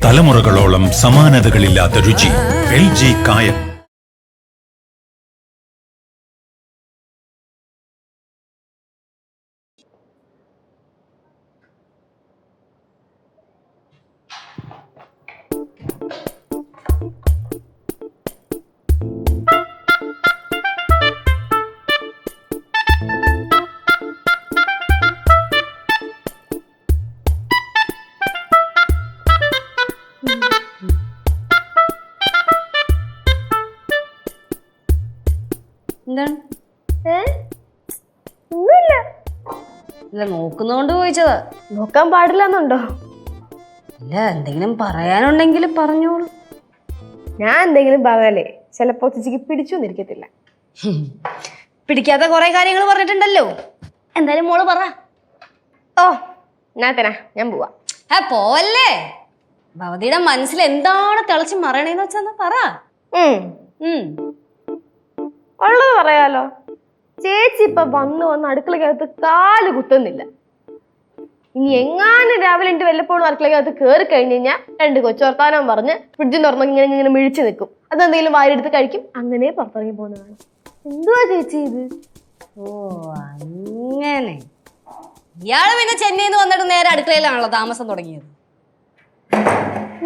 തലമുറകളോളം സമാനതകളില്ലാത്ത രുചി. LG കായം. ഇല്ല നോക്കുന്നോണ്ട് ചോദിച്ചതാ. നോക്കാൻ പാടില്ലെന്നുണ്ടോ? ഇല്ല എന്തെങ്കിലും പറയാനുണ്ടെങ്കിൽ പറഞ്ഞോളൂ. ഞാൻ എന്തെങ്കിലും പറഞ്ഞാലേ ചിലപ്പോ ചേച്ചിക്ക് പിടിച്ചൊന്നിരിക്കത്തില്ല. പിടിക്കാത്ത കുറെ കാര്യങ്ങൾ പറഞ്ഞിട്ടുണ്ടല്ലോ. എന്തായാലും മോള് പറ. ഓ ഞാൻ പോവാ. പോവല്ലേ. ഭവതിയുടെ മനസ്സിൽ എന്താണ് തിളച്ച് മറയണേന്ന് വെച്ചാ പറ. ഉള്ളത് പറയാലോ. ചേച്ചി ഇപ്പൊ വന്ന് അടുക്കളക്കകത്ത് കാല് കുത്തുന്നില്ല. ഇനി എങ്ങാനും രാവിലെ എന്റെ വല്ലപ്പോഴും അടുക്കളക്കകത്ത് കയറി കഴിഞ്ഞ് കഴിഞ്ഞാൽ 2 കൊച്ചുവർത്താനം പറഞ്ഞ് ഫ്രിഡ്ജിൽ തുറന്ന് ഇങ്ങനെ മിഴിച്ചു നിൽക്കും. അതെന്തെങ്കിലും വാരിയെടുത്ത് കഴിക്കും. അങ്ങനെ പുറത്തിറങ്ങി പോകുന്നതാണ്. എന്തുവാ ചേച്ചി ഇത്? ഓ അങ്ങനെ. ഇയാള് പിന്നെ ചെന്നൈന്ന് വന്നിട്ട് നേരെ അടുക്കളയിലാണല്ലോ താമസം തുടങ്ങിയത്.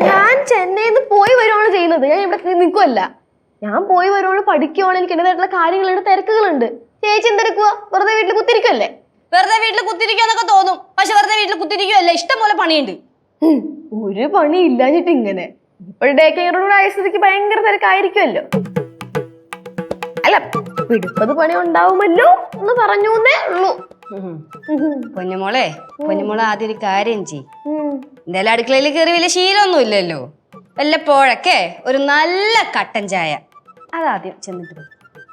ഞാൻ ചെന്നൈന്ന് പോയി വരുവാണ് ചെയ്യുന്നത്. ഞാൻ ഇവിടെ നിൽക്കുമല്ല. ഞാൻ പോയി വരുവാണ്, പഠിക്കുവാണ്. എനിക്ക് എന്റേതായിട്ടുള്ള കാര്യങ്ങളുണ്ട്, തിരക്കുകളുണ്ട്. ചേച്ചി എന്തെടുക്കുക? വെറുതെ വീട്ടിൽ കുത്തിരിക്കല്ലേ? വെറുതെ വീട്ടിൽ കുത്തിരിക്കാന്നൊക്കെ തോന്നും. പക്ഷെ വെറുതെ വീട്ടിൽ കുത്തിരിക്കുവല്ലേ, ഇഷ്ടം പോലെ പണിയുണ്ട്. ഒരു പണി ഇല്ലാഞ്ഞിട്ട് ഇങ്ങനെ. ഇപ്പോഴത്തെ സ്ഥിതിക്ക് ഭയങ്കര തിരക്കായിരിക്കുമല്ലോ. അല്ല പിടിപ്പത് പണി ഉണ്ടാവുമല്ലോ എന്ന് പറഞ്ഞേ ഉള്ളൂ. പൊന്നുമോളെ ആദ്യം ഒരു കാര്യം ചെയ്യും. എന്തായാലും അടുക്കളയിൽ കയറി വലിയ ശീലമൊന്നും ഇല്ലല്ലോ. വല്ലപ്പോഴൊക്കെ ഒരു നല്ല കട്ടൻ ചായ അതാദ്യം ചെന്നിട്ട്.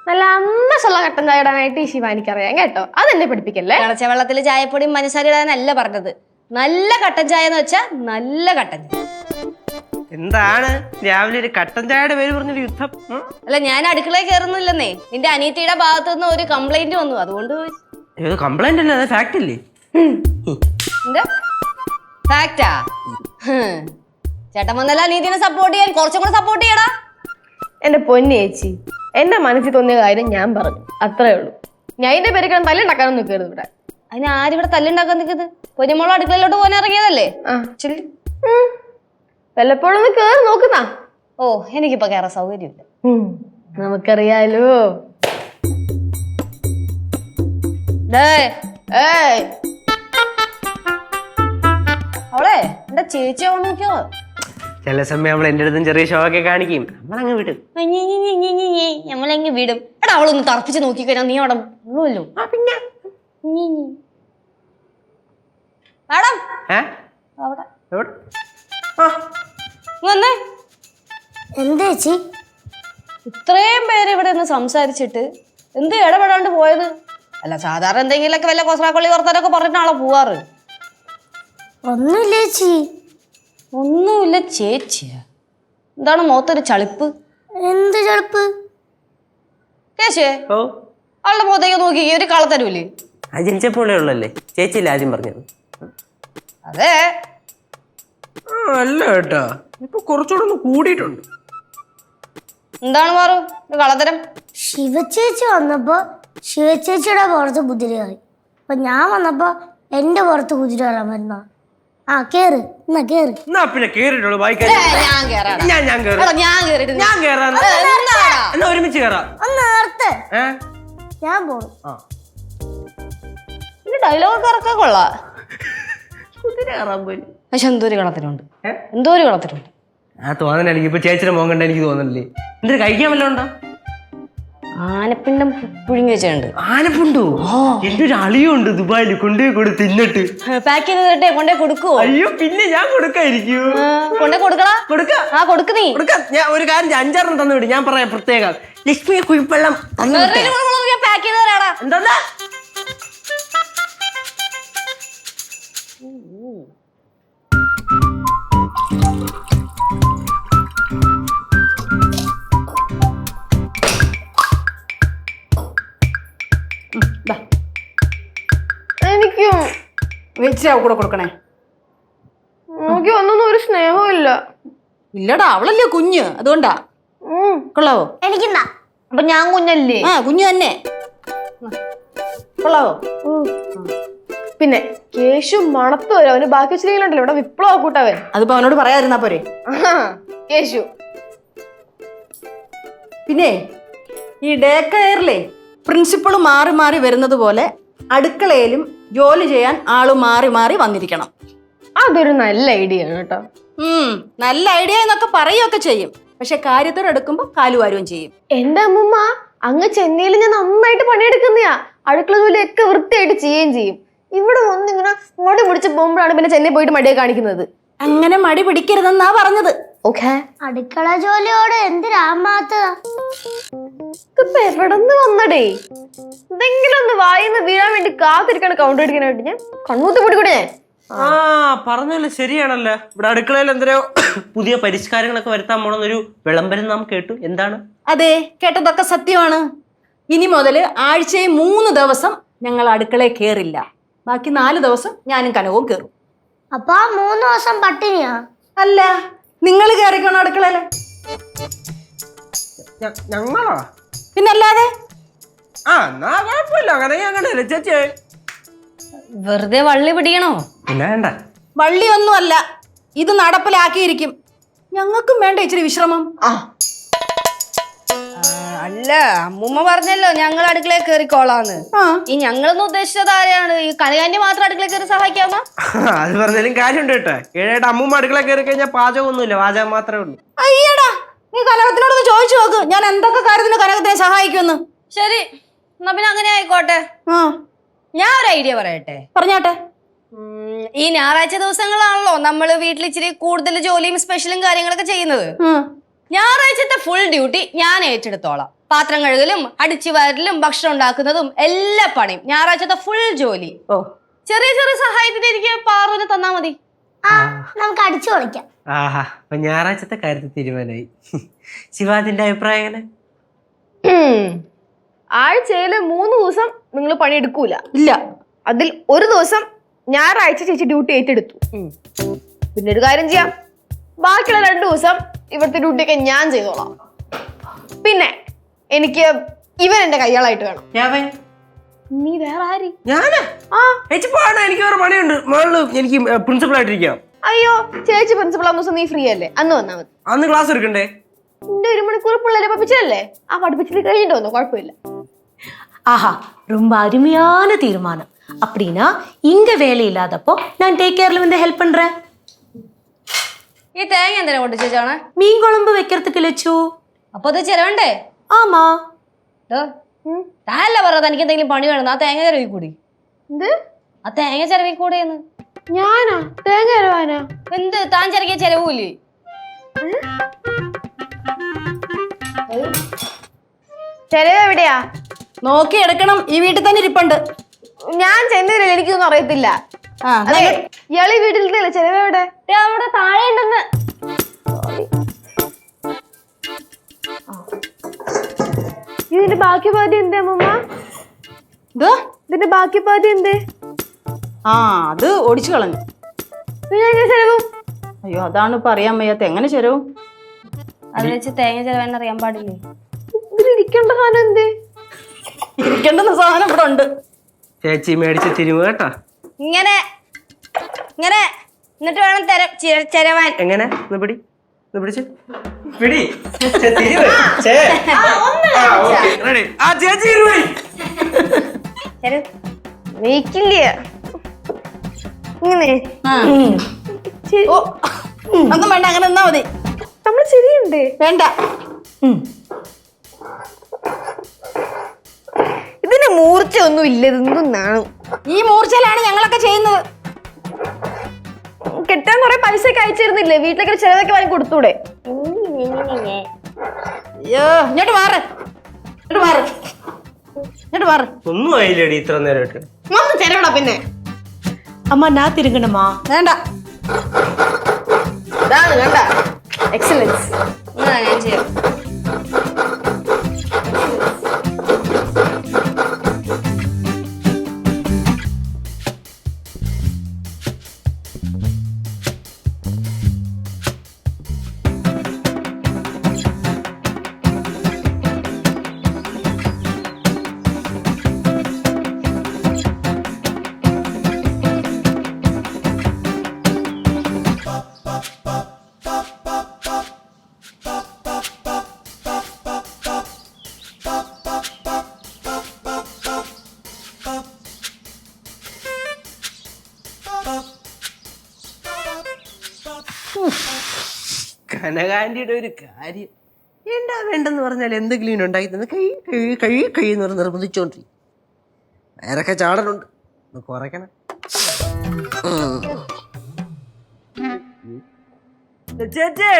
നല്ല അന്നസുള്ള കട്ടൻ ചായ ഇടാനായിട്ട് ഈ ശിവാനിക്കറിയാം കേട്ടോ. അതെന്നെ പഠിപ്പിക്കല്ലേ. തിളച്ച വെള്ളത്തിൽ ചായപ്പൊടിയും പഞ്ചസാര ഇടാനല്ല പറഞ്ഞത്. നല്ല കട്ടൻ ചായ എന്ന് വെച്ചാ നല്ല കട്ടൻ ചായ. എന്താണ് രാവിലെ ഒരു കട്ടൻ ചായയുടെ പേര് പറഞ്ഞൊരു യുദ്ധം? അല്ല ഞാൻ അടുക്കളയിൽ കയറുന്നില്ലെന്നേ. നിന്റെ അനിയത്തിയുടെ ഭാഗത്തു നിന്ന് ഒരു കംപ്ലൈന്റ് വന്നു, അതുകൊണ്ട് കംപ്ലൈന്റ് അല്ലേ, അത് ഫാക്ട് അല്ലേ? എന്താ ഫാക്റ്റാ? ചേട്ടൻ വന്നല്ല അനിയത്തിനെ സപ്പോർട്ട് ചെയ്യാൻ, കുറച്ചും കൂടെ സപ്പോർട്ട് ചെയ്യടാ. എന്റെ പൊന്നു ചേച്ചി, എന്റെ മനസ്സിൽ തോന്നിയ കാര്യം ഞാൻ പറഞ്ഞു, അത്രേ ഉള്ളൂ. ഞാൻ ഇതിന്റെ പേര് തല്ലുണ്ടാക്കാനൊന്നും നിൽക്കരുത് ഇവിടെ. അതിന് ആരിവിടെ തല്ലുണ്ടാക്കാൻ നിൽക്കുന്നത്? പൊന്നുമോള് അടുക്കളയിലോട്ട് പോകാൻ ഇറങ്ങിയതല്ലേ? വല്ലപ്പോഴും ഒന്ന് കേറി നോക്കുന്ന. ഓ എനിക്കിപ്പോ കയറാൻ സൗകര്യമില്ല. നമുക്കറിയാലോ. അവളെ എന്റെ ചേച്ചി അവൾ നോക്കിയോ? ചില സമയം നമ്മൾ എന്റെ അടുത്തും ചെറിയ ഷോ ഒക്കെ കാണിക്കും. നമ്മളങ്ങ് വിടും. നമ്മളെങ്ങ് വിടും. എടാ അവളൊന്ന് തറപ്പിച്ച് നോക്കിക്കഴിഞ്ഞാൽ നീ അവിടെ ഉള്ളൂല്ലോ. പിന്നെ മാഡം വന്നേ. എന്താ ചേച്ചി ഇത്രയും പേര് ഇവിടെ നിന്ന് സംസാരിച്ചിട്ട് എന്ത് ഇടപെടാണ്ട് പോയത്? അല്ല സാധാരണ എന്തെങ്കിലുമൊക്കെ വല്ല കൊസ്രാക്കൊള്ളി വർത്താനൊക്കെ പറഞ്ഞിട്ടാണല്ലോ പോവാറ്. ഒന്നുമില്ല ചേച്ചി. ഒന്നുമില്ല ചേച്ചിയാ? എന്താണ് മുഖത്തൊരു ചളിപ്പ്? എന്ത് ചളിപ്പ്? കേശേ അവളുടെ മുഖത്തേക്ക് നോക്കി ഒരു കളത്തരൂല്ലേ? അത് ജനിച്ചപ്പോഴേ ഉള്ളല്ലേ, ചേച്ചിയില്ല ആദ്യം പറഞ്ഞത്. അതെ അല്ല കേട്ടാ, ഇപ്പൊ കുറച്ചുകൂടെ ഒന്ന് കൂടിയിട്ടുണ്ട്. എന്താണ് മാറു കളത്തരം? ശിവചേച്ചി വന്നപ്പോ ശിവചേച്ചിയുടെ പുറത്ത് കുതിരയായി. അപ്പൊ ഞാൻ വന്നപ്പോ എന്റെ പുറത്ത് കുതിര വരാൻ വരുന്ന. ആ കേറ്, എന്നാ കേറ്. എന്നാ പിന്നെ കേറിട്ടുള്ളൂ. എന്നാ ഒരുമിച്ച് കേറാം. ഒന്ന് നേരത്തെ ഞാൻ പോണു. ഡയലോഗ് ഇറക്കാൻ കൊള്ളാം. പക്ഷെ എന്തോ ഒരു കളത്തിലുണ്ട്. ആ തോന്നല എനിക്ക് ഇപ്പൊ ചേച്ചിയുടെ മോൻ കണ്ട എനിക്ക് തോന്നണില്ലേ. എന്തൊരു കഴിക്കാൻ വല്ല ഉണ്ടോ? ആനപ്പിണ്ടം പുഴുങ്ങി വെച്ചിട്ടുണ്ട്. ആനപ്പുണ്ടോ? എന്റെ ഒരു അളിയുണ്ട് ദുബായിൽ, കൊണ്ടുപോയി കൊടു തിന്നിട്ട്. പാക്ക് ചെയ്ത് തരട്ടെ? കൊണ്ടേ കൊടുക്കുവോ? അയ്യോ പിന്നെ ഞാൻ കൊടുക്കായിരിക്കും. കൊണ്ടേ കൊടുക്കടാ. കൊടുക്ക നീ. ഞാൻ ഒരു കാര്യം 5-6 തന്നു വിടും. ഞാൻ പറയാം പ്രത്യേകം ലക്ഷ്മി കുഴിപ്പള്ളം പാക്ക് ചെയ്ത് തരാടാ. എന്താ എനിക്കും വെച്ചിട്ടാവും കൂടെ കൊടുക്കണേ. നോക്കി ഒന്നും ഒരു സ്നേഹവും ഇല്ല. ഇല്ലടാ അവളല്ലേ കുഞ്ഞ് അതുകൊണ്ടാ. കൊള്ളാവോ? എനിക്കെന്താ? അപ്പൊ ഞാൻ കുഞ്ഞല്ലേ? ആ കുഞ്ഞു തന്നെ. കൊള്ളാവോ? പിന്നെ കേശു മണത്ത് വരും. അവന് ബാക്കി വെച്ചിട്ടുണ്ടല്ലോ ഇവിടെ വിപ്ലവ കൂട്ടവൻ. അതിപ്പോ അവനോട് പറയാതിരുന്നാ പോരെ. കേശു പിന്നെ ഈ ഡേ കെയറിലെ പ്രിൻസിപ്പൾ മാറി മാറി വരുന്നത് പോലെ അടുക്കളയിലും ജോലി ചെയ്യാൻ ആള് മാറി മാറി വന്നിരിക്കണം. അതൊരു നല്ല ഐഡിയ ആണ് കേട്ടോ. നല്ല ഐഡിയ എന്നൊക്കെ പറയുകയൊക്കെ ചെയ്യും, പക്ഷെ കാര്യത്തോടെ എടുക്കുമ്പോ കാലുവാരുകയും ചെയ്യും. എന്റെ അമ്മൂമ്മ അങ്ങ് ചെന്നൈയിൽ ഞാൻ നന്നായിട്ട് പണിയെടുക്കുന്നയാ. അടുക്കള ജോലിയൊക്കെ വൃത്തിയായിട്ട് ചെയ്യുകയും ചെയ്യും. ഇവിടെ ഒന്നിങ്ങനെ മടി പിടിച്ച് പോകുമ്പോഴാണ് പിന്നെ ചെന്നൈ പോയിട്ട് മടിയെ കാണിക്കുന്നത്. അങ്ങനെ മടി പിടിക്കരുതെന്നാ പറഞ്ഞത്. ഓക്കെ, അടുക്കള ജോലിയോട് എന്തിനാമാത്തതാ? എവിടെന്ന് വന്നടേ? എന്തെങ്കിലും ഒന്ന് വായിന്ന് വീഴാൻ വേണ്ടി കാത്തിരിക്കാണ് കൗണ്ടർ അടിക്കാനായിട്ട് ഞാൻ കണ്ണൂത്തി പൊടിക്കൂടെ ഞാൻ. ആ പറഞ്ഞല്ലോ ശരിയാണല്ലോ. ഇവിടെ അടുക്കളയിൽ എന്തരോ പുതിയ പരിഷ്കാരങ്ങളൊക്കെ വരുത്താൻ പോണെന്നൊരു വിളംബരം നാം കേട്ടു. എന്താണ്? അതെ, കേട്ടതൊക്കെ സത്യമാണ്. ഇനി മുതൽ ആഴ്ചയിൽ 3 ദിവസം ഞങ്ങൾ അടുക്കളയിൽ കയറില്ല. ബാക്കി 4 ദിവസം ഞാനും കനവും കയറും. അപ്പൊ 3 ദിവസം പട്ടിണിയാ? അല്ല, നിങ്ങൾ കയറിക്കണോ അടുക്കളയില്? ഞങ്ങളോ? പിന്നല്ലാതെ. ആ എന്നാ കുഴപ്പമില്ല. അങ്ങനെയല്ലേ ചേച്ചി? വെറുതെ വള്ളി പിടിക്കണോ? പിന്നെ വേണ്ട. വള്ളിയൊന്നും അല്ല, ഇത് നടപ്പിലാക്കിയിരിക്കും. ഞങ്ങൾക്കും വേണ്ട ഇച്ചിരി വിശ്രമം. അല്ല, അമ്മൂമ്മ പറഞ്ഞല്ലോ ഞങ്ങൾ അടുക്കളയിൽ കയറിക്കോളാന്ന്. ഈ ഞങ്ങളൊന്നും ഉദ്ദേശിച്ചത് ആരെയാണ്? ഈ കനകാന്റി മാത്രം അടുക്കളയിൽ കയറി സഹായിക്കാമോ? അത് പറഞ്ഞാലും കാര്യമുണ്ട് കേട്ടോ. ഏഴായിട്ട് അമ്മൂമ്മ അടുക്കള കയറി കഴിഞ്ഞാൽ പാചകമൊന്നുമില്ല, പാചകം മാത്രമേ ഉള്ളൂ. അയ്യടാ, നീ കനകത്തിനോടൊന്ന് ചോദിച്ചു നോക്ക്, ഞാൻ എന്തൊക്കെ കാര്യത്തിന് കനകത്തിനെ സഹായിക്കുമെന്ന്. ശരി, എന്നാ പിന്നെ അങ്ങനെ ആയിക്കോട്ടെ. ഞാൻ ഒരു ഐഡിയ പറയട്ടെ? പറഞ്ഞോട്ടെ. ഈ ഞായറാഴ്ച ദിവസങ്ങളാണല്ലോ നമ്മള് വീട്ടിൽ ഇച്ചിരി കൂടുതൽ ജോലിയും സ്പെഷ്യലും കാര്യങ്ങളൊക്കെ ചെയ്യുന്നത്. ഞായറാഴ്ചത്തെ ഫുൾ ഡ്യൂട്ടി ഞാൻ ഏറ്റെടുത്തോളാം. പാത്രം കഴുകലും അടിച്ചു വാരലും ഭക്ഷണം ഉണ്ടാക്കുന്നതും എല്ലാ പണിയും ഞായറാഴ്ചത്തെ ഫുൾ ജോലി. ചെറിയ ചെറിയ സഹായത്തിന് എനിക്ക് പാറുവിനെ തന്നാ മതി. ആ, നമുക്ക് അടിച്ചു പൊളിക്കാം. ആഹാ, അപ്പൊ ഞായറാഴ്ചത്തെ കാര്യത്തിൽ തീരുമാനമായി. ശിവാദിന്റെ അഭിപ്രായം എങ്ങനെ? ആഴ്ചയില് 3 ദിവസം നിങ്ങൾ പണിയെടുക്കൂല. ഇല്ല, അതിൽ ഒരു ദിവസം ഞായറാഴ്ച ചേച്ചി ഡ്യൂട്ടി ഏറ്റെടുത്തു. പിന്നെ ഒരു കാര്യം ചെയ്യാം, ബാക്കിയുള്ള 2 ദിവസം ഇവിടുത്തെ ഡ്യൂട്ടിയൊക്കെ ഞാൻ ചെയ്തോളാം. പിന്നെ എനിക്ക് ഇവൻ എന്റെ കയ്യാളായിട്ട് വേണം. നീ വേറെ ആര്? ഞാനാ? ചേച്ചി പോകണം, എനിക്ക് വേറെ പണിയുണ്ട്. മോള് എനിക്ക് പ്രിൻസിപ്പൾ ആയിട്ടിരിക്കാം. അയ്യോ, ചേച്ചി പ്രിൻസിപ്പൾ അന്ന് ദിവസം നീ ഫ്രീ അല്ലേ? അന്ന് വന്നാ മതി. അന്ന് ക്ലാസ് എടുക്കണ്ടേ? എന്റെ 1 മണിക്കൂർ പിള്ളേരെ പഠിപ്പിച്ചല്ലേ? ആ പഠിപ്പിച്ചിട്ട് കഴിഞ്ഞിട്ട് വന്നു, കുഴപ്പമില്ല. ஆஹா, ரொம்ப அருமையான தீர்மானம். அப்படின்னா இங்க வேலை இல்லாதப்போ நான் டேக் கேர்ல வந்து ஹெல்ப் பண்றேன். ഈ തേങ്ങ എന്തിനാ കൊണ്ട് ചേച്ചാണ്? மீன் குழம்பு வைக்கிறதுக்கு லட்சு. അപ്പൊ അത് ചെലവണ്ടേ? ஆமா. താല്ല പറഞ്ഞത് എനിക്ക് എന്തെങ്കിലും പണി വേണം. ആ തേങ്ങ ചെലവി കൂടി. എന്ത്? ആ തേങ്ങ ചെലവി കൂടെയെന്ന്. ഞാനാ തേങ്ങ അരവാനാ? എന്ത് താൻ ചെറിയ ചെലവൂല്ലേ? ചെലവ് എവിടെയാ? നോക്കി എടുക്കണം, ഈ വീട്ടിൽ തന്നെ ഇരിപ്പുണ്ട്. ഞാൻ ചെന്നൈയിലല്ലേ, എനിക്കൊന്നും അറിയത്തില്ല. അതെ, ഇയാളി വീട്ടിലല്ലേ? ചെലവ് എവിടെ? അവിടെ താഴെ ഉണ്ടെന്ന്. ഇതിന്റെ ബാക്കി പാതി എന്തേ അമ്മൂമ്മ? ഇതിന്റെ ബാക്കി പാതി എന്തേ? അത് ഓടിച്ചു കളഞ്ഞു. പിന്നെ എങ്ങനെ ചെലവും? അയ്യോ, അതാണ് ഇപ്പൊ അറിയാൻ വയ്യാത്ത. എങ്ങനെ ചെലവും? അത് വെച്ച് തേങ്ങ ചെലവെന്ന് അറിയാൻ പാടില്ലേ? ഇതിലിരിക്കേണ്ട സാധനം എന്തേ? ഇരിക്കേണ്ടുന്ന സാധനം ഇവിടെ ഉണ്ട്. ചേച്ചി മേടിച്ച തിരുമ കേട്ടാ. ഇങ്ങനെ ഇങ്ങനെ എന്നിട്ട് വേണം ചെലവാൻ. എങ്ങനെ? പിടി പിടിച്ച് പിടി. നീക്കില്ല ഇങ്ങനെ. ഒന്നും വേണ്ട, അങ്ങനെ നിന്നാ മതി. നമ്മള് ശരിയുണ്ട്. വേണ്ട, ഇതിന് മൂർച്ച ഒന്നും ഇല്ല. ഇതെന്താണ്? ഈ മൂർച്ചയിലാണ് ഞങ്ങളൊക്കെ ചെയ്യുന്നത്. കെട്ടാൻ കുറെ പൈസ ഒക്കെ അയച്ചിരുന്നില്ലേ? വീട്ടിലേക്ക് ചെലവൊക്കെ വാങ്ങി കൊടുത്തൂടെ? അയ്യോ, ഇങ്ങോട്ട് മാറ്, ഇങ്ങോട്ട് മാറ്, ഇങ്ങോട്ട് മാറ്. ഒന്നും ആയില്ലേടി ഇത്ര നേരമായിട്ട്. വന്ന് ചെലവിടാ. പിന്നെ அம்மா நான் திருங்கணுமா? വേണ്ട, ഇതാണ് കണ്ട എക്സലൻസ്. ഞാൻ ചെയ്യാം. കനകാന്റിയുടെ ഒരു കാര്യം എന്താ വേണ്ടെന്ന് പറഞ്ഞാൽ എന്തെങ്കിലും ഉണ്ടാക്കി തന്നെ കൈ എന്ന് പറഞ്ഞ് നിർബന്ധിച്ചോണ്ടിരിക്കും. വയറൊക്കെ ചാടലുണ്ട്, ഒന്ന് കുറയ്ക്കണം. ലച്ചേച്ചേ,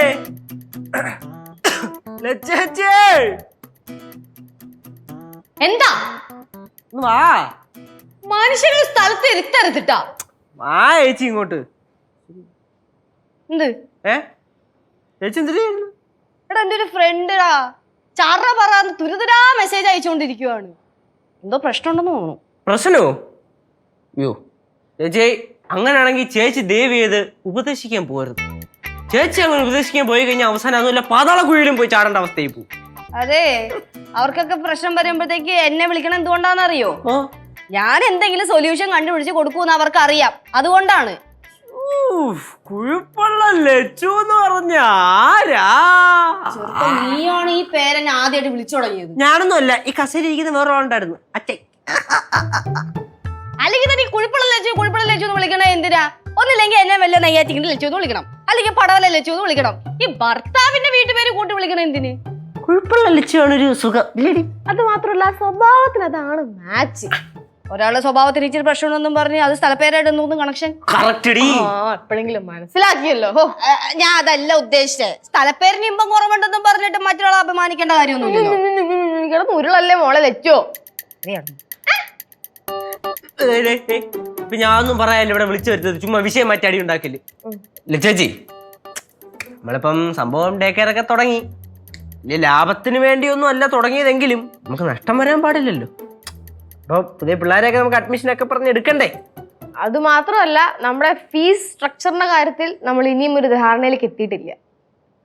ലച്ചേച്ചേ, എന്താ ഒന്ന് വാ. മനുഷ്യരുടെ സ്ഥലത്ത് ഇരുത്തരുത്തിട്ടാ. വാ ചേച്ചി ഇങ്ങോട്ട്. എന്ത് ചേച്ചി എന്തിനായിരുന്നു? എടാ എന്റെ ഒരു ഫ്രണ്ടാ ചറ പറയാന്ന് തുരുതുരാ മെസ്സേജ് അയച്ചുകൊണ്ടിരിക്കുവാണ്. എന്തോ പ്രശ്നമുണ്ടെന്ന് തോന്നുന്നു. പ്രശ്നോ? അയ്യോ ചേച്ചി, അങ്ങനെയാണെങ്കിൽ ചേച്ചി ദയവ് ചെയ്ത് ഉപദേശിക്കാൻ പോകരുത്. ചേച്ചി അങ്ങനെ ഉപദേശിക്കാൻ പോയി കഴിഞ്ഞാൽ അവസാനം അതുമല്ല പാതാള കുഴിയിലും പോയി ചാടേണ്ട അവസ്ഥയിൽ പോകും. അതെ, അവർക്കൊക്കെ പ്രശ്നം വരുമ്പോഴത്തേക്ക് എന്നെ വിളിക്കണം എന്തുകൊണ്ടാണെന്നറിയോ? ഞാൻ എന്തെങ്കിലും സൊല്യൂഷൻ കണ്ടുപിടിച്ച് കൊടുക്കൂന്ന് അവർക്ക് അറിയാം, അതുകൊണ്ടാണ്. കുഴപ്പമുള്ള ലച്ചു എന്ന് പറഞ്ഞ ആരാ? നീയാണ് ഈ പേരെന്നെ ആദ്യമായിട്ട് വിളിച്ചു തുടങ്ങിയത്. ഞാനൊന്നും അല്ല, ഈ കസേര ഇരിക്കുന്ന വേറെ ആളുണ്ടായിരുന്നു, അച്ഛൻ. അല്ലെങ്കിൽ തന്നെ ഈ കുഴിപ്പുള്ള ലച്ചു എന്ന് വിളിക്കണേ എന്തിനാ? ഒന്നില്ലെങ്കിൽ എന്നെ വല്ല നെയ്യാറ്റിക്കിന്റെ ലച്ചു എന്ന് വിളിക്കണം, അല്ലെങ്കിൽ പടവല ലച്ചു എന്ന് വിളിക്കണം. ഈ ഭർത്താവിന്റെ വീട്ടുപേര് കൂട്ടി വിളിക്കണം എന്തിന്? കുഴപ്പമുള്ള ലച്ചുവാണ് ഒരു സുഖം ഇല്ലേടി? അത് മാത്രമല്ല സ്വഭാവത്തിന് അതാണ് മാച്ച്. ഒരാളുടെ സ്വഭാവത്തിന് ഇച്ചിരി പ്രശ്നമൊന്നും പറഞ്ഞ് അത് സ്ഥലപ്പേരായിട്ടൊന്നും കണക്ഷൻ എപ്പോഴെങ്കിലും മനസ്സിലാക്കിയല്ലോ. ഞാൻ അതല്ല ഉദ്ദേശിച്ചത്. സ്ഥലപ്പേരിന് ഇമ്പം കുറവുണ്ടെന്നും പറഞ്ഞിട്ട് മറ്റൊരാളെ അപമാനിക്കേണ്ട കാര്യമൊന്നുമില്ലല്ലോ. കിടന്ന് ഉരുളല്ലേ മോളെ ലച്ചോ. ഇപ്പൊ ഞാനൊന്നും പറയാനില്ല, ഇവിടെ വിളിച്ചു വരുത്തത് ചുമ്മാ വിഷയം മാറ്റി അടി ഉണ്ടാക്കില്ല. ലച്ചേച്ചി, നമ്മളിപ്പം സംഭവം ഡേ കെയർ ഒക്കെ തുടങ്ങി. വലിയ ലാഭത്തിന് വേണ്ടിയൊന്നും അല്ല തുടങ്ങിയതെങ്കിലും നമുക്ക് നഷ്ടം വരാൻ പാടില്ലല്ലോ. അപ്പൊ പുതിയ പിള്ളേരെയൊക്കെ നമുക്ക് അഡ്മിഷനൊക്കെ പറഞ്ഞ് എടുക്കണ്ടേ? അത് മാത്രമല്ല, നമ്മുടെ ഫീസ് സ്ട്രക്ചറിന്റെ കാര്യത്തിൽ നമ്മൾ ഇനിയും ഒരു ധാരണയിലേക്ക് എത്തിയിട്ടില്ല.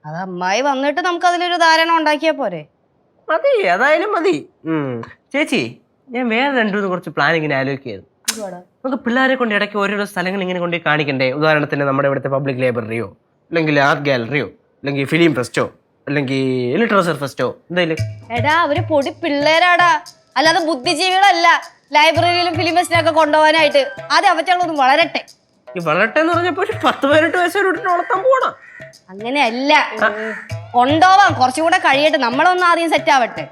അത് അമ്മായി വന്നിട്ട് നമുക്ക് അതിലൊരു ധാരണ ഉണ്ടാക്കിയാ പോരെ? മതി, ഏതായാലും മതി. ചേച്ചി, ഞാൻ വേറെ രണ്ടുമൂന്ന് കുറച്ച് പ്ലാൻ ഇങ്ങനെ ആലോചിക്കുകയായിരുന്നു. നമുക്ക് പിള്ളേരെ കൊണ്ട് ഇടയ്ക്ക് ഓരോരോ സ്ഥലങ്ങൾ ഇങ്ങനെ കൊണ്ട് കാണിക്കണ്ടേ? ഉദാഹരണത്തിന് നമ്മുടെ ഇവിടുത്തെ പബ്ലിക് ലൈബ്രറിയോ, അല്ലെങ്കിൽ ആർട്ട് ഗാലറിയോ, അല്ലെങ്കിൽ ഫിലിം ഫെസ്റ്റോ, അല്ലെങ്കിൽ ലിറ്ററേച്ചർ ഫെസ്റ്റോ, എന്തായാലും. എടാ, അവര് പൊടി പിള്ളേരാടാ, അല്ലാതെ ബുദ്ധിജീവികളല്ല. ലൈബ്രറിയിലും ഫിലിം ഫെസ്റ്റിനൊക്കെ കൊണ്ടുപോകാനായിട്ട് ആദ്യം അവറ്റകളൊന്നും വളരട്ടെ. ഈ വളരട്ടെ എന്ന് പറഞ്ഞപ്പോ 10-18 വയസ്സോട് വളർത്താൻ പോകണം. അങ്ങനെയല്ല, കൊണ്ടുപോവാൻ കുറച്ചുകൂടെ കഴിയട്ടെ, നമ്മളൊന്നും ആദ്യം സെറ്റ് ആവട്ടെ.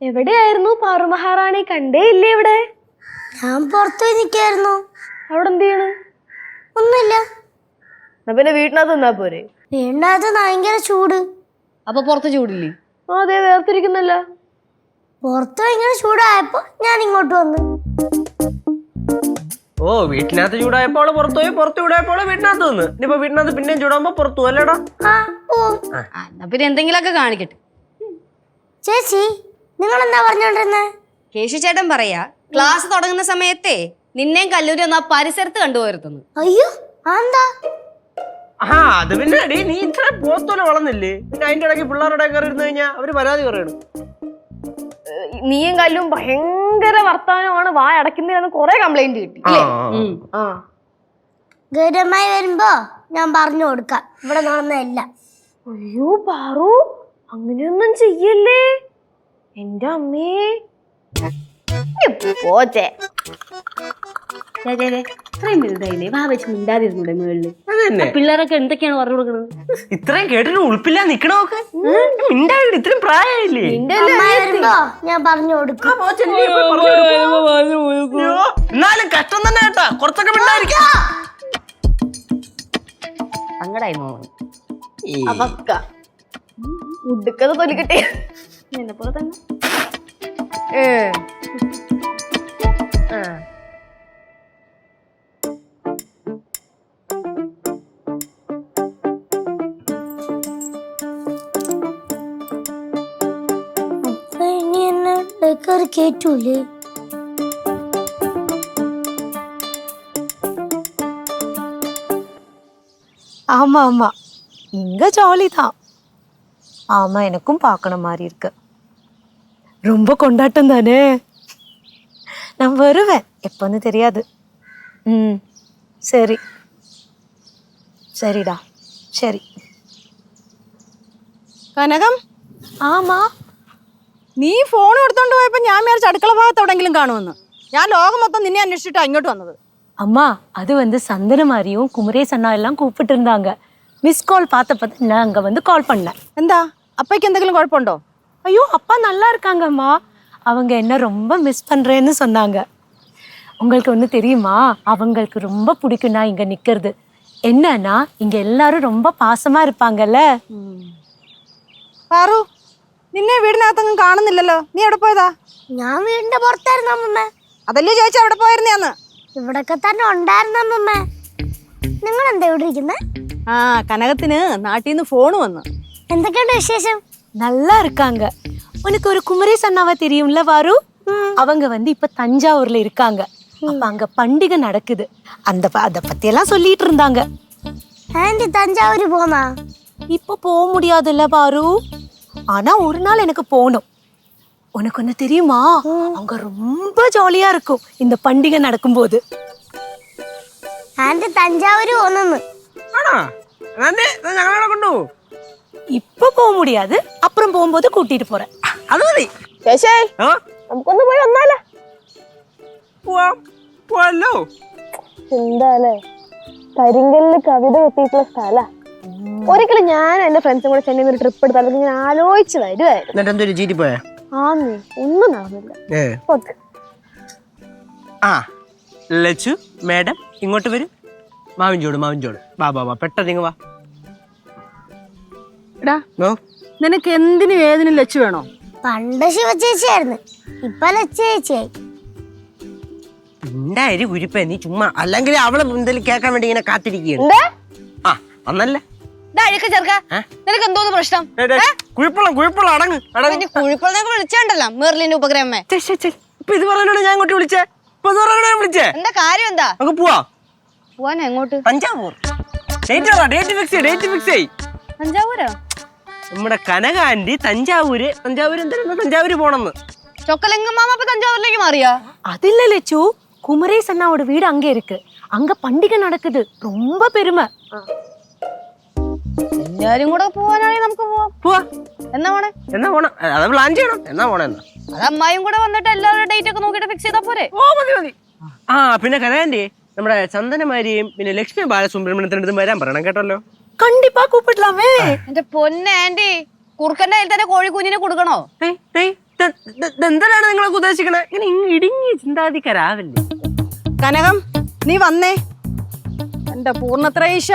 എവിടെയായിരുന്നു പാറു മഹാറാണി? കണ്ടേ ഇല്ലേ ഇവിടെ? ഞാൻ പുറത്തു നിൽക്കായിരുന്നു. അവിടെ എന്ത് ചെയ്യണ്? ഒന്നുമില്ല. പിന്നെ വീട്ടിനകത്ത് നിന്നാ പോരെ? വീടിനകത്ത് ഭയങ്കര ചൂട്. അപ്പൊ പുറത്ത് ചൂടില്ലേ? അതെ, വേർതിരിക്കുന്നല്ല. പുറത്ത് ഭയങ്കര ചൂടായപ്പോ ഞാൻ ഇങ്ങോട്ട് വന്നു. ഓ, വീട്ടിനകത്ത് ചൂടായപ്പോൾ പുറത്തു പോയി, പുറത്ത് ചൂടായപ്പോൾ വീട്ടിനകത്ത് വന്ന്. ഇനിയിപ്പോ വീട്ടിനകത്ത് പിന്നെയും ചൂടാകുമ്പോ പുറത്തു അല്ലേടാ? എന്നാ പിന്നെ എന്തെങ്കിലുമൊക്കെ കാണിക്കട്ടെ. ചേച്ചി, നിങ്ങൾ എന്താ പറഞ്ഞോണ്ടിരുന്നേ? കേശു ചേട്ടൻ പറയാ, ക്ലാസ് തുടങ്ങുന്ന സമയത്തെ നിന്നെയും കല്ലൂരി ഒന്ന് ആ പരിസരത്ത് കണ്ടുപോയിരുന്നു. അയ്യോ, എന്താ? അത് പിന്നെ നീ ഇത്ര പോത്തോലെ വളർന്നില്ലേ? പിന്നെ അതിന്റെ ഇടയ്ക്ക് പിള്ളേരുടെ കയറി ഇരുന്ന് കഴിഞ്ഞാൽ അവര് പരാതി പറയണം. നീയും കല്ലും ഭയങ്കര വർത്തമാനമാണ്, വായ അടയ്ക്കുന്നതിന് കുറെ കംപ്ലൈന്റ് കിട്ടി. ഗൗരവമായി വരുമ്പോ ഞാൻ പറഞ്ഞു കൊടുക്കാം ഇവിടെ നടന്നതല്ല. അയ്യോ പാറു, അങ്ങനെയൊന്നും ചെയ്യല്ലേ എന്റെ അമ്മേ. പോച്ചേ, പിള്ളേരൊക്കെ എന്തൊക്കെയാണ് പറഞ്ഞു കൊടുക്കുന്നത്? ഇത്രയും കേട്ടിട്ട് ഉൾപ്പില്ല നിക്കണോക്ക്. ഇത്രയും പ്രായമായില്ലേ? വരുമ്പോ ഞാൻ പറഞ്ഞു കൊടുക്കും. എന്നാലും കഷ്ടം തന്നെ കേട്ടാ, കുറച്ചൊക്കെ മിണ്ടായിരിക്കാം. സങ്കടായി ഉടുക്കത് തൊലിക്കട്ടെ എന്നെ പോലെ തന്നെ. അപ്പൊ ഇനി എന്നെ ഡേക്കറി കേറ്റൂലേ? ஆமா ஆமா, இங்க ஜாலி தான். ஆமா, எனக்கும் பார்க்கற மாதிரி இருக்கு. ரொம்ப கொண்டாட்டம் தானே. நான் வருவேன், எப்போன்னு தெரியாது. சரி சரிடா, சரி. കനകം, ஆமா, നീ ഫോൺ എടുത്തോണ്ട് പോയപ്പോ ഞാൻ വിചാരിച്ച അടുക്കള ഭാഗത്ത് എവിടെങ്കിലും കാണുമെന്ന്. ഞാൻ ലോകം മൊത്തം നിന്നെ അന്വേഷിച്ചിട്ടാ ഇങ്ങോട്ട് വന്നത്. அம்மா அது வந்து சந்தன மாதிரியும் குமரேஸ் அண்ணா எல்லாம் கூப்பிட்டு இருந்தாங்க. மிஸ் கால் பார்த்தப்ப நான் அங்க வந்து கால் பண்ணேன். എന്താ അപ്പയ്ക്ക് എന്തെങ്കിലും കുഴപ്പമുണ്ടോ? ஐயோ அப்பா நல்லா இருக்காங்கம்மா. அவங்க என்ன ரொம்ப மிஸ் பண்றேன்னு சொன்னாங்க. உங்களுக்கு ஒன்று தெரியுமா, அவங்களுக்கு ரொம்ப பிடிக்கும் நான் இங்க நிக்கிறது. என்னன்னா இங்க எல்லாரும் ரொம்ப பாசமா இருப்பாங்கல்ல. പാറു, നിന്നെ വീടിനകത്തൊന്നും കാണുന്നില്ലല്ലോ. നീ എവിടെ പോയതാ? ഞാൻ വീടിന്റെ പുറത്തായിരുന്നു അമ്മമ്മ. അതല്ലേ ചോദിച്ചാ എവിടെ പോയിരുന്നേന്ന്. ഇവിടൊക്കെ തന്നെ ഉണ്ടായിരുന്നു അമ്മമ്മ. നിങ്ങൾ എന്താ ഇവിടെ ഇരിക്കുന്നത്? ആ, കനകത്തിന് നാട്ടിൽ നിന്ന് ഫോണ് വന്നു. എന്തൊക്കെയുണ്ട് വിശേഷം? நல்லா இருக்காங்க. உனக்கு ஒரு குமரேஸ் அண்ணாவை தெரியும்ல வாரு? அவங்க வந்து இப்ப தஞ்சாவூர்ல இருக்காங்க. அப்ப அங்க பண்டிகை நடக்குது. அத பத்தி எல்லாம் சொல்லிட்டு இருந்தாங்க. ആന്റി തഞ്ചാവൂര് പോന്നാ? இப்ப போக முடியாதுல்ல பாரு, ஆனா ஒரு நாள் எனக்கு போகணும். உனக்கு ஒண்ணு தெரியுமா, அங்க ரொம்ப ஜாலியா இருக்கும் இந்த பண்டிகை நடக்கும்போது. ആന്റി തഞ്ചാവൂര് പോന്നെന്ന്. ആണോ? ഞങ്ങളവിടെ കൊണ്ടുപോകും. இப்ப போக முடியாது, அப்புறம் போகும்போது கூட்டிட்டு போறேன். അത് മതി. ശേഷേ, ആ, നമുക്കൊന്ന് പോയി വന്നാലോ? പോവാലോ. എന്താല്ലേ കരിങ്കല്ലില് കവിത എത്തിയിട്ടുള്ള സ്ഥല. ഒരിക്കലും ഞാൻ എന്റെ ഫ്രണ്ട്സും കൂടെ ചെന്നൈ ഒരു ട്രിപ്പ് എടുത്താൽ ഞാൻ ആലോചിച്ച് വരുമായിരുന്നു. എന്നിട്ട് എന്തൊരു ചീറ്റി പോയാ? ആന്നേ, ഒന്നും നടന്നില്ല. ഓക്കെ. ആ ലച്ചു മാഡം ഇങ്ങോട്ട് വരും. മാവിഞ്ചോട് വാ പെട്ടെന്ന് ഇങ്ങ് വാ. എടാ, ഓ, നിനക്ക് എന്തിനു ഏതിനും ലച്ചു വേണോ? പണ്ട് ശിവചേച്ചിയായിരുന്നു, ഇപ്പൊ ലച്ചേച്ചിയായി. ഉണ്ടായി കുരിപ്പ നീ ചുമ്മാ. അല്ലെങ്കിൽ അവള് എന്തെങ്കിലും കേൾക്കാൻ വേണ്ടി ഇങ്ങനെ കാത്തിരിക്കുകയാണ്. എന്താ? ആ വന്നല്ലേ. അഴുക്ക ചെറുക്ക, നിനക്ക് എന്തോന്ന് പ്രശ്നം? കുഴപ്പമുള്ള അടങ്ങ്. കുഴിപ്പുള്ളതൊക്കെ വിളിച്ചാണ്ടല്ലോ മെർലിന്റെ ഉപഗ്രഹമേ. ഇപ്പൊ ഇത് പറയാനാണ് ഞാൻ ഇങ്ങോട്ട് വിളിച്ചേ. ഇപ്പൊ ഇത് പറയാനാണ് ഞാൻ വിളിച്ചേ. എന്താ കാര്യം? എന്താ നമുക്ക് പോവാ. പോവാൻ എങ്ങോട്ട്? തഞ്ചാവൂർ. ഡേറ്റ് ഫിക്സ് ചെയ്. തഞ്ചാവൂരോ? നമ്മുടെ കനക ആന്റി തഞ്ചാവൂര് എന്തായാലും തഞ്ചാവൂര് പോണെന്ന്. ചൊക്കലിംഗമാമ ഇപ്പൊ തഞ്ചാവൂരിലേക്ക് മാറിയാ? அது இல்ல லட்சு, குமரேஸ் அண்ணாவோட வீடு அங்க இருக்கு. அங்க பண்டிகை நடக்குது, ரொம்ப பெருமை. എല്ലാരും കൂടെ പോവാനാണെങ്കിൽ നമുക്ക് പോവാം. പോവാ. എന്നാ പോണേ? അത് പ്ലാൻ ചെയ്യണം. എന്നാ പോണേ? അത് അമ്മായും കൂടെ വന്നിട്ട് എല്ലാവരുടെ ഡേറ്റ് ഒക്കെ നോക്കിട്ട് ഫിക്സ് ചെയ്താ പോരെ? മതി. ആ പിന്നെ കനകാന്റി നമ്മുടെ ചന്ദനമാരിയും പിന്നെ ലക്ഷ്മി ബാലസുബ്രഹ്മണ്യത്തിന്റെ അടുത്ത് വരാൻ പറയണം കേട്ടല്ലോ. கண்டிப்பா கூப்பிடலாமே. എന്റെ പൊന്നെ ആന്റി, കുറുക്കന്റെ കയ്യിൽ തന്നെ കോഴിക്കുഞ്ഞിനെ കൊടുക്കണോ? എന്താണ് നിങ്ങളൊക്കെ ഉദ്ദേശിക്കണേ? ഇങ്ങനെ ഇടുങ്ങി ചിന്താധികരാവില്ലേ? കനകം, നീ വന്നേ. എന്റെ പൂർണ്ണത്രയീശ,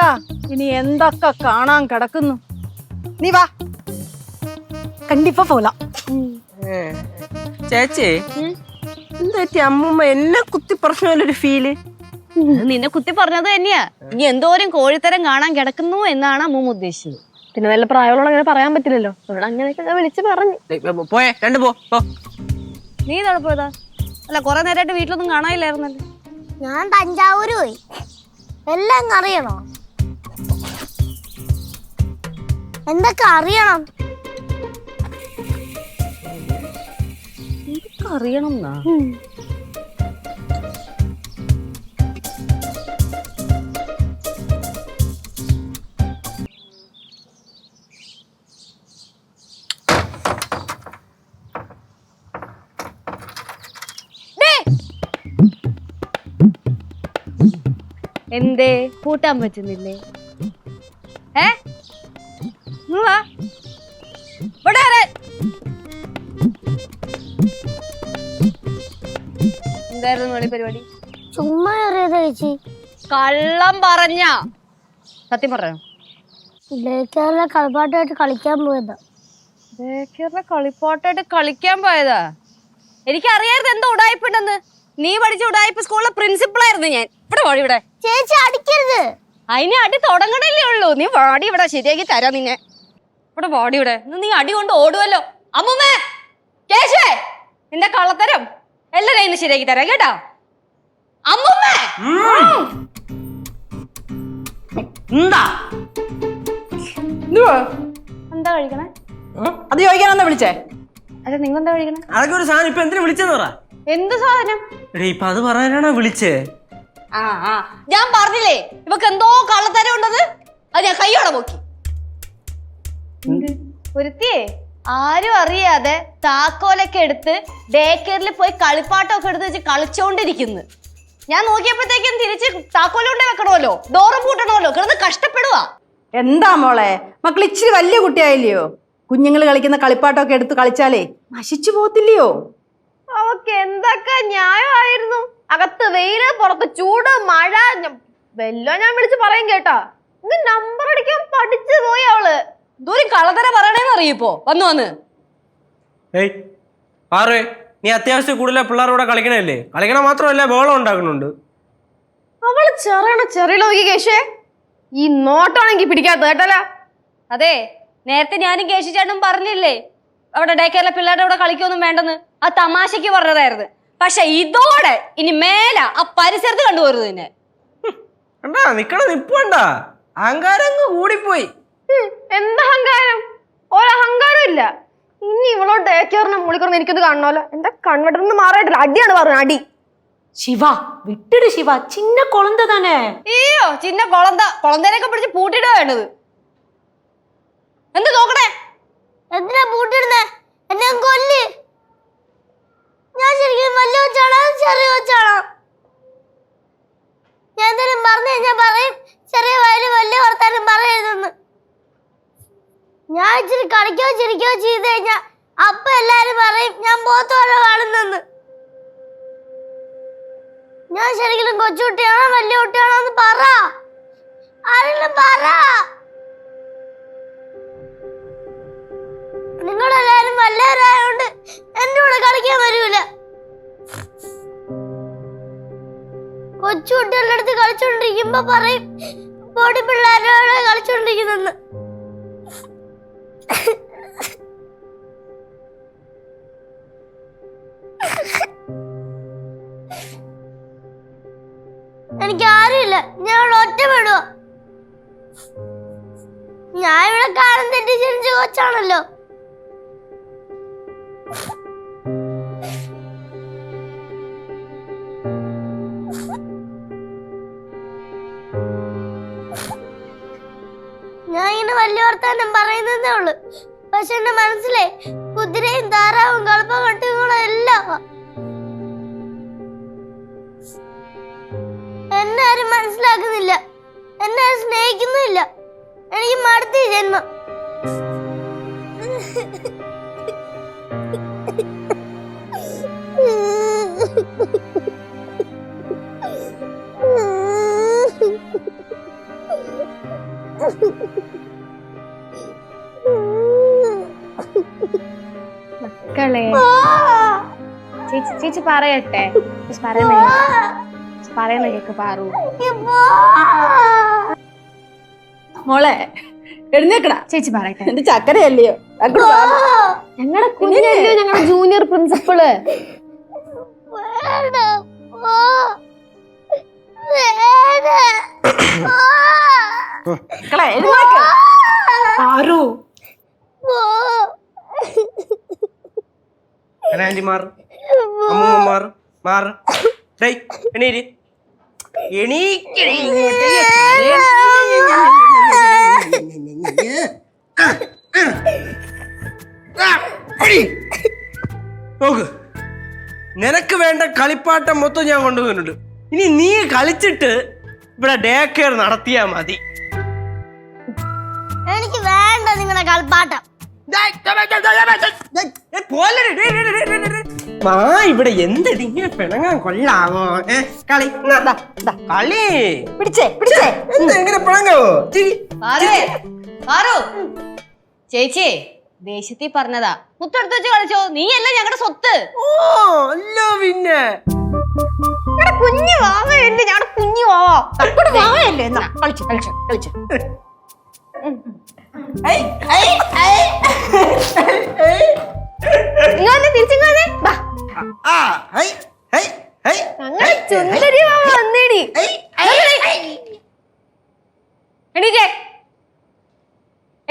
ഇനി എന്തൊക്കെ കാണാൻ കിടക്കുന്നു. നീ വാ. கண்டிப்பா போலாம். ചേച്ചി എന്താ പറ്റി? അമ്മൂമ്മ എന്നെ കുത്തി പറഞ്ഞൊരു ഫീല്. നിന്നെ കുത്തി പറഞ്ഞത് തന്നെയാ. ഇനി എന്തോരം കോഴിത്തരം കാണാൻ കിടക്കുന്നു എന്നാണ് അമ്മൂമ്മ ഉദ്ദേശിച്ചത്. പിന്നെ നല്ല പ്രായമുള്ള അങ്ങനെ പറയാൻ പറ്റില്ലല്ലോ. ഇവിടെ അങ്ങനെയൊക്കെ വിളിച്ച് പറഞ്ഞു. പോയേ രണ്ട് പോ. നീ ഇതവിടെ പോയതാ? അല്ല, കുറെ നേരമായിട്ട് വീട്ടിലൊന്നും കാണാനില്ലായിരുന്നല്ലോ. ഞാൻ തഞ്ചാവൂര് പോയി. എല്ലാം അറിയണോ? എന്തൊക്കെ അറിയണം? അറിയണം. എന്തേ കൂട്ടാൻ പറ്റുന്നില്ലേ? എന്തായിരുന്നു വെളി പരിപാടി? ചുമ്മാ അറിയാതെ ചേച്ചി. കള്ളം പറഞ്ഞ സത്യം പറഞ്ഞോ? കേരള കളിപ്പാട്ടായിട്ട് കളിക്കാൻ പോയതാ. കളിപ്പാട്ടായിട്ട് കളിക്കാൻ പോയതാ? എനിക്കറിയായിരുന്നു എന്താ ഉടായ്പുണ്ടെന്ന്. നീ പഠിച്ച ഉടായ്പ സ്കൂളിലെ പ്രിൻസിപ്പൾ ആയിരുന്നു ഞാൻ. ഇവിടെ വാടി. ഇവിടെ ചേച്ചി അടിക്കരുത്. അതിനെ അടി തുടങ്ങണല്ലേ ഉള്ളൂ. നീ വാടി ഇവിടെ, ശരിയാക്കി തരാം നിന്നെ. ഇവിടെ വാടി. ഇവിടെ നീ അടി കൊണ്ട് ഓടുവല്ലോ. അമ്മൂമ്മേ, കേശേ, നിന്റെ കള്ളത്തരം എല്ലാരും ഇന്ന് ശരിയാക്കി തരാം കേട്ടാ. അമ്മൂമ്മേ, എന്താ കഴിക്കണേ? അത് ചോദിക്കാനെന്താ വിളിച്ചേ? അതെ, നിങ്ങളെന്താ കഴിക്കണേ? അതൊക്കെ ഒരു സാധനം. ഇപ്പൊ എന്തിനാ വിളിച്ചെന്ന് പറ. എന്ത് സാധനം? ഇപ്പൊ അത് പറയാനാണോ വിളിച്ചേ? ഞാൻ പറഞ്ഞില്ലേ ഇവക്ക് എന്തോ കള്ളത്തരം ഉണ്ടെന്ന്. അത് ഞാൻ കയ്യോടെ പോക്കി. ഒരുത്തിയേ ആരും അറിയാതെ താക്കോലൊക്കെ എടുത്ത് ഡേ കെയറിൽ പോയി കളിപ്പാട്ടമൊക്കെ എടുത്ത് വെച്ച് കളിച്ചോണ്ടിരിക്കുന്നു. ഞാൻ നോക്കിയപ്പോഴത്തേക്കും തിരിച്ച് താക്കോലുണ്ടേ വെക്കണമല്ലോ, ഡോറ് പൂട്ടണമല്ലോ, കിടന്ന് കഷ്ടപ്പെടുവാ. എന്താ മോളെ, മക്കൾ ഇച്ചിരി വലിയ കുട്ടിയായില്ലയോ? കുഞ്ഞുങ്ങൾ കളിക്കുന്ന കളിപ്പാട്ടമൊക്കെ എടുത്ത് കളിച്ചാലേ നശിച്ചു പോത്തില്ലയോ? അവക്ക് എന്തൊക്കെ ന്യായമായിരുന്നു. അകത്ത് വെയില്, പുറത്ത് ചൂട്, മഴ, വെല്ലോ ഞാൻ വിളിച്ച് പറയും കേട്ടാ. നമ്പർ അടിക്കാൻ പഠിച്ചു പോയി അവള്. ദൂരം കളതര പറയണേന്ന് അറിയിപ്പോ വന്ന് ഏയ് പാറേ, നീ അത്യാവശ്യം കൂടുതൽ പിള്ളേരോടെ കളിക്കണല്ലേ? കളിക്കണ മാത്രമല്ല ബോളം ഉണ്ടാക്കുന്നുണ്ട്. അവള് ചെറിയ നോക്കി കേശേ. ഈ നോട്ടാണെങ്കി പിടിക്കാത്ത കേട്ടല്ല. അതെ, നേരത്തെ ഞാനും കേശിച്ചേട്ടനും പറഞ്ഞില്ലേ അവിടെ ഡേ കെയറിലെ പിള്ളേരുടെ കൂടെ കളിക്കൊന്നും വേണ്ടെന്ന്. ആ തമാശക്ക് പറഞ്ഞതായിരുന്നു. പക്ഷെ ഇതോടെ ഇനി മേല ആ പരിസരത്ത് കണ്ടുപോരുത് തന്നെ. കണ്ടാ നിക്കണ നിപ്പണ്ട, അഹങ്കാരം കൂടിപ്പോയി. എന്താ അഹങ്കാരം? ഒരഹങ്കാരം ഇല്ല. ഇനി ഇവളോട് ഡേ കെയറിനെ മുളിക്കറന്ന് എനിക്കത് കാണണമല്ലോ. എന്റെ കൺവെട്ടറിന്ന് മാറായിട്ടില്ല, അടിയാണ് പറഞ്ഞത്, അടി. சிவா விட்டுடு சிவா, சின்ன குழந்தை தானே. അയ്യോ, ചിന്ന കൊളന്തേനൊക്കെ പിടിച്ച് പൂട്ടിയിട്ടാ വേണ്ടത്. എന്ത് നോക്കണേ? എന്തിനാ പൂട്ടിടുന്നേ? എന്നെ കൊല്ല്. ഞാൻ ശരിക്കും വലിയ കൊച്ചാണോ ചെറിയ കൊച്ചാണോ? ഞാൻ എന്തെങ്കിലും പറഞ്ഞു കഴിഞ്ഞാൽ പറയും ചെറിയ വയലും വലിയ വർത്താനം പറയരുതെന്ന്. ഞാൻ ഇച്ചിരി കളിക്കോ ചിരിക്കോ ചെയ്ത് കഴിഞ്ഞാ അപ്പൊ എല്ലാരും പറയും ഞാൻ പോത്തോടെ കാണുന്നെന്ന്. ഞാൻ ശരിക്കും കൊച്ചുകുട്ടിയാണോ വലിയ കുട്ടിയാണോ എന്ന് പറ. ആരെങ്കിലും പറ. നിങ്ങളെല്ലാരും വല്ലവരായോണ്ട് എന്റെ കൂടെ കളിക്കാൻ വരൂല. കൊച്ചുകുട്ടികളുടെ അടുത്ത് കളിച്ചോണ്ടിരിക്കുമ്പോ പറയും പൊടി പിള്ളേരോട് കളിച്ചോണ്ടിരിക്കുന്നെന്ന്. എനിക്ക് ആരുമില്ല, ഞാൻ ഒറ്റപ്പെടുക. ഞാൻ ഇവിടെ കാലം തെറ്റി ജനിച്ച കൊച്ചാണല്ലോ. ഞാൻ ഇങ്ങനെ വലിയ വർത്താനം പറയുന്നതേ ഉള്ളു. പക്ഷെ എന്റെ മനസ്സിലെ കുതിരയും താറാവും കളപ്പകട്ടുകളും എല്ലാം. എന്നെ ആരും മനസ്സിലാക്കുന്നില്ല, എന്നെ ആരും സ്നേഹിക്കുന്നുമില്ല. എനിക്ക് മടുത്തി ജന്മം. മക്കളെ, ചേച്ചി പറയട്ടെ. പറയുന്ന കേക്ക് പാറു. മോളെ എഴുന്നേക്കടാ. ചേച്ചി പറയട്ടെ. എന്റെ ചക്കരയല്ലയോ? ഞങ്ങളുടെ കുഞ്ഞല്ലോ, ഞങ്ങളുടെ ജൂനിയർ പ്രിൻസിപ്പള്. ஆரு ആന്റിമാർ അമ്മൂമ്മമാർ മാർ എണീര് നോക്ക്, നിനക്ക് വേണ്ട കളിപ്പാട്ടം മൊത്തം ഞാൻ കൊണ്ടുപോകുന്നുണ്ട്. ഇനി നീ കളിച്ചിട്ട് ഇവിടെ ഡേ കെയർ നടത്തിയാ മതി. എനിക്ക് വേണ്ട നിങ്ങളുടെ കളിപ്പാട്ടം. ഇവിടെ എന്തെടി ഇങ്ങനെ പിണങ്ങാൻ കൊള്ളാവോ? കളി കളി പിടിച്ചേ എങ്ങനെ പിണങ്ങാവോ? ചേച്ചി ദേഷ്യത്തിൽ പറഞ്ഞതാ. മുത്തെടുത്ത് വെച്ച് കളിച്ചോ, നീയല്ല ഞങ്ങളുടെ സ്വത്ത്. ഓ അല്ല പിന്നെ കുഞ്ഞു വാവയല്ലേ, ഞങ്ങളുടെ കുഞ്ഞു വാവാ. വാവയല്ലേ? എന്നാ കളിച്ചു ഇങ്ങനെ തിരിച്ചിങ്ങനെ ഞങ്ങളുടെ സുന്ദരി വാവ വന്നേടി.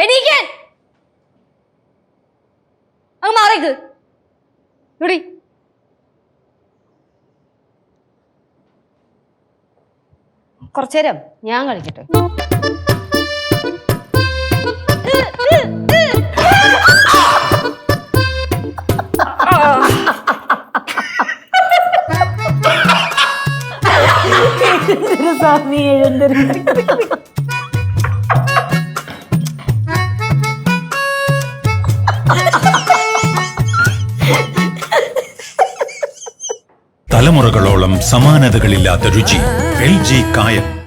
എണീക്കാൻ അങ്ങ് മാറിക്ക്. ഇവിടെ കുറച്ചേരം ഞാൻ കളിക്കട്ടെ. எழுந்திரு சாமி எழுந்திரு. തലമുറകളോളം സമാനതകളില്ലാത്ത രുചി LG കായം.